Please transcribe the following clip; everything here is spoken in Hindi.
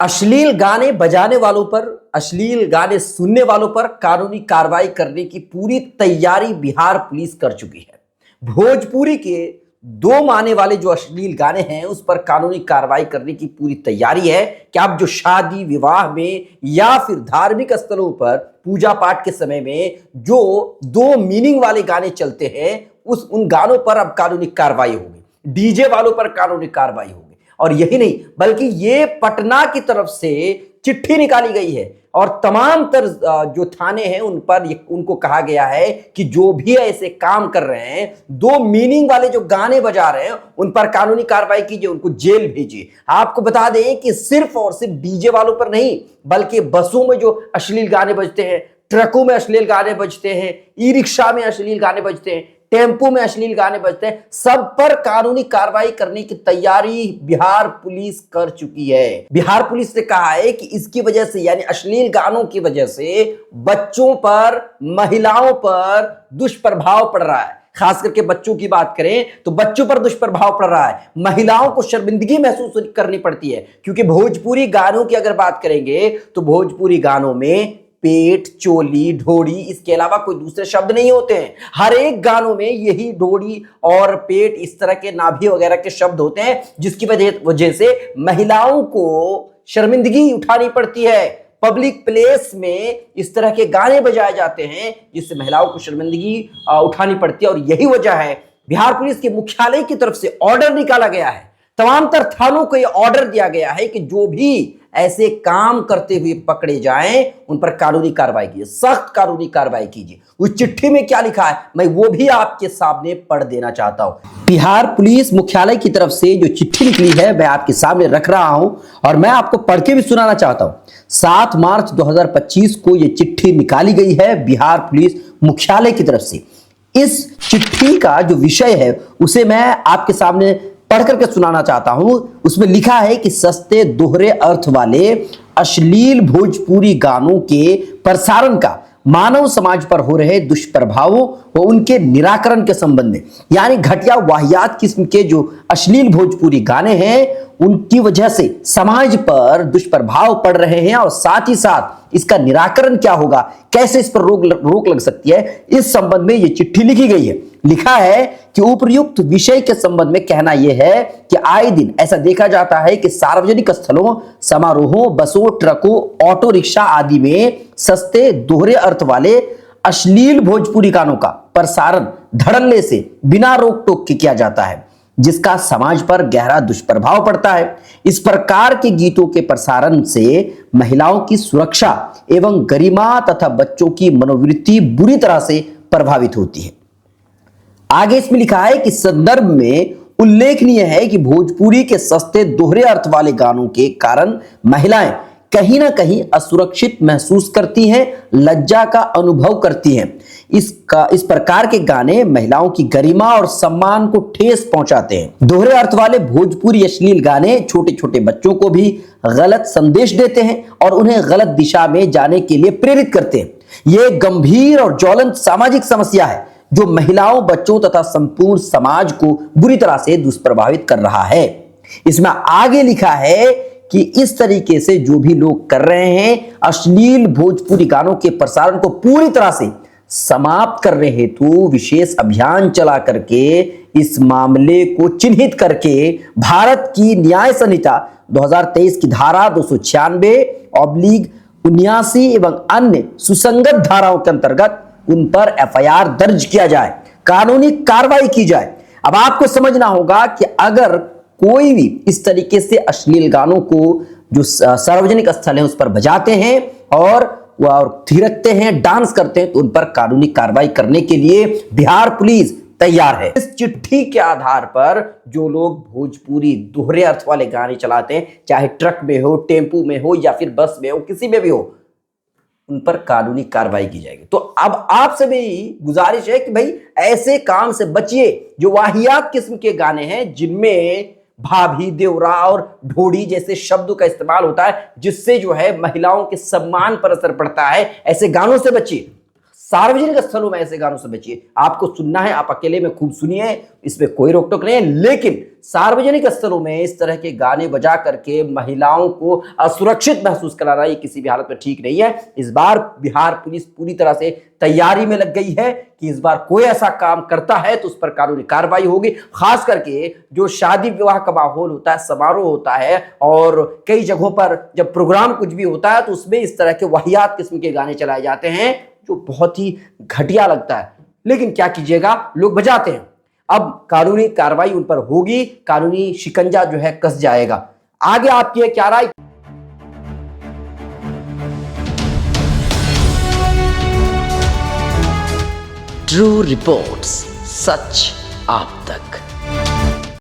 अश्लील गाने बजाने वालों पर, अश्लील गाने सुनने वालों पर कानूनी कार्रवाई करने की पूरी तैयारी बिहार पुलिस कर चुकी है। भोजपुरी के दो माने वाले जो अश्लील गाने हैं उस पर कानूनी कार्रवाई करने की पूरी तैयारी है कि आप जो शादी विवाह में या फिर धार्मिक स्थलों पर पूजा पाठ के समय में जो दो मीनिंग वाले गाने चलते हैं उन गानों पर अब कानूनी कार्रवाई होगी, डीजे वालों पर कानूनी कार्रवाई होगी। और यही नहीं बल्कि ये पटना की तरफ से चिट्ठी निकाली गई है और तमाम जो थाने हैं उन पर उनको कहा गया है कि जो भी ऐसे काम कर रहे हैं, दो मीनिंग वाले जो गाने बजा रहे हैं उन पर कानूनी कार्रवाई कीजिए, उनको जेल भेजिए। आपको बता दें कि सिर्फ और सिर्फ डीजे वालों पर नहीं बल्कि बसों में जो अश्लील गाने बजते हैं, ट्रकों में अश्लील गाने बजते हैं, ई रिक्शा में अश्लील गाने बजते हैं, टेम्पो में अश्लील गाने बजते हैं, सब पर कानूनी कार्रवाई करने की तैयारी बिहार पुलिस कर चुकी है। बिहार पुलिस ने कहा है कि इसकी वजह से यानी अश्लील गानों की वजह से बच्चों पर, महिलाओं पर दुष्प्रभाव पड़ रहा है। खास करके बच्चों की बात करें तो बच्चों पर दुष्प्रभाव पड़ रहा है, महिलाओं को शर्मिंदगी महसूस करनी पड़ती है। क्योंकि भोजपुरी गानों की अगर बात करेंगे तो भोजपुरी गानों में पेट, चोली, ढोड़ी इसके अलावा कोई दूसरे शब्द नहीं होते हैं। हर एक गानों में यही ढोड़ी और पेट, इस तरह के नाभि वगैरह के शब्द होते हैं, जिसकी वजह से महिलाओं को शर्मिंदगी उठानी पड़ती है। पब्लिक प्लेस में इस तरह के गाने बजाए जाते हैं जिससे महिलाओं को शर्मिंदगी उठानी पड़ती है। और यही वजह है बिहार पुलिस के मुख्यालय की तरफ से ऑर्डर निकाला गया है, तमाम थानों को यह ऑर्डर दिया गया है कि जो भी ऐसे काम करते हुए पकड़े जाएं उन पर कानूनी कार्रवाई कीजिए, सख्त कानूनी कार्रवाई कीजिए। उस चिट्ठी में क्या लिखा है मैं वो भी आपके सामने पढ़ देना चाहता हूं। बिहार पुलिस मुख्यालय की तरफ से जो चिट्ठी निकली है मैं आपके सामने रख रहा हूं और मैं आपको पढ़ के भी सुनाना चाहता हूं। 7 मार्च 2025 को यह चिट्ठी निकाली गई है बिहार पुलिस मुख्यालय की तरफ से। इस चिट्ठी का जो विषय है उसे मैं आपके सामने पढ़ करके सुनाना चाहता हूं। उसमें लिखा है कि सस्ते दोहरे अर्थ वाले अश्लील भोजपुरी गानों के प्रसारण का मानव समाज पर हो रहे दुष्प्रभावों व उनके निराकरण के संबंध में, यानी घटिया वाहियात किस्म के जो अश्लील भोजपुरी गाने हैं उनकी वजह से समाज पर दुष्प्रभाव पड़ रहे हैं और साथ ही साथ इसका निराकरण क्या होगा, कैसे इस पर रोक लग सकती है, इस संबंध में यह चिट्ठी लिखी गई है। लिखा है कि उपयुक्त विषय के संबंध में कहना यह है कि आए दिन ऐसा देखा जाता है कि सार्वजनिक स्थलों, समारोहों, बसों, ट्रकों, ऑटो रिक्शा आदि में सस्ते दोहरे अर्थ वाले अश्लील भोजपुरी गानों का प्रसारण धड़ल्ले से बिना रोक टोक के किया जाता है, जिसका समाज पर गहरा दुष्प्रभाव पड़ता है। इस प्रकार के गीतों के प्रसारण से महिलाओं की सुरक्षा एवं गरिमा तथा बच्चों की मनोवृत्ति बुरी तरह से प्रभावित होती है। आगे इसमें लिखा है कि संदर्भ में उल्लेखनीय है कि भोजपुरी के सस्ते दोहरे अर्थ वाले गानों के कारण महिलाएं कहीं ना कहीं असुरक्षित महसूस करती हैं, लज्जा का अनुभव करती हैं। इस प्रकार के गाने महिलाओं की गरिमा और सम्मान को ठेस पहुंचाते हैं। दोहरे अर्थ वाले भोजपुरी अश्लील गाने छोटे छोटे बच्चों को भी गलत संदेश देते हैं और उन्हें गलत दिशा में जाने के लिए प्रेरित करते हैं। यह गंभीर और ज्वलंत सामाजिक समस्या है जो महिलाओं, बच्चों तथा संपूर्ण समाज को बुरी तरह से दुष्प्रभावित कर रहा है। इसमें आगे लिखा है कि इस तरीके से जो भी लोग कर रहे हैं अश्लील भोजपुरी गानों के प्रसारण को पूरी तरह से समाप्त करने हेतु विशेष अभियान चला करके इस मामले को चिन्हित करके भारत की न्याय संहिता 2023 की धारा 296/79 एवं अन्य सुसंगत धाराओं के अंतर्गत उन पर एफआईआर दर्ज किया जाए, कानूनी कार्रवाई की जाए। अब आपको समझना होगा कि अगर कोई भी इस तरीके से अश्लील गानों को जो सार्वजनिक स्थल है उस पर बजाते हैं और थिरकते हैं, डांस करते हैं तो उन पर कानूनी कार्रवाई करने के लिए बिहार पुलिस तैयार है। इस चिट्ठी के आधार पर जो लोग भोजपुरी दोहरे अर्थ वाले गाने चलाते हैं, चाहे ट्रक में हो, टेम्पू में हो या फिर बस में हो, किसी में भी हो, उन पर कानूनी कार्रवाई की जाएगी। तो अब आपसे भी गुजारिश है कि भाई ऐसे काम से बचिए जो वाहियात किस्म के गाने हैं जिनमें भाभी, देवरा और ढोड़ी जैसे शब्दों का इस्तेमाल होता है, जिससे जो है महिलाओं के सम्मान पर असर पड़ता है। ऐसे गानों से बचिए, सार्वजनिक स्थलों में ऐसे गानों से बचिए। आपको सुनना है, आप अकेले में खूब सुनिए, इसमें कोई रोक टोक नहीं है, लेकिन सार्वजनिक स्थलों में इस तरह के गाने बजा करके महिलाओं को असुरक्षित महसूस कराना ये किसी भी हालत में ठीक नहीं है। इस बार बिहार पुलिस पूरी तरह से तैयारी में लग गई है कि इस बार कोई ऐसा काम करता है तो उस पर कानूनी कार्रवाई होगी। खास करके जो शादी विवाह का माहौल होता है, समारोह होता है और कई जगहों पर जब प्रोग्राम कुछ भी होता है तो उसमें इस तरह के वाहियात किस्म के गाने चलाए जाते हैं जो बहुत ही घटिया लगता है, लेकिन क्या कीजिएगा, लोग बजाते हैं। अब कानूनी कार्रवाई उन पर होगी, कानूनी शिकंजा जो है कस जाएगा। आगे आपकी क्या राय? ट्रू रिपोर्ट्स, सच आप तक।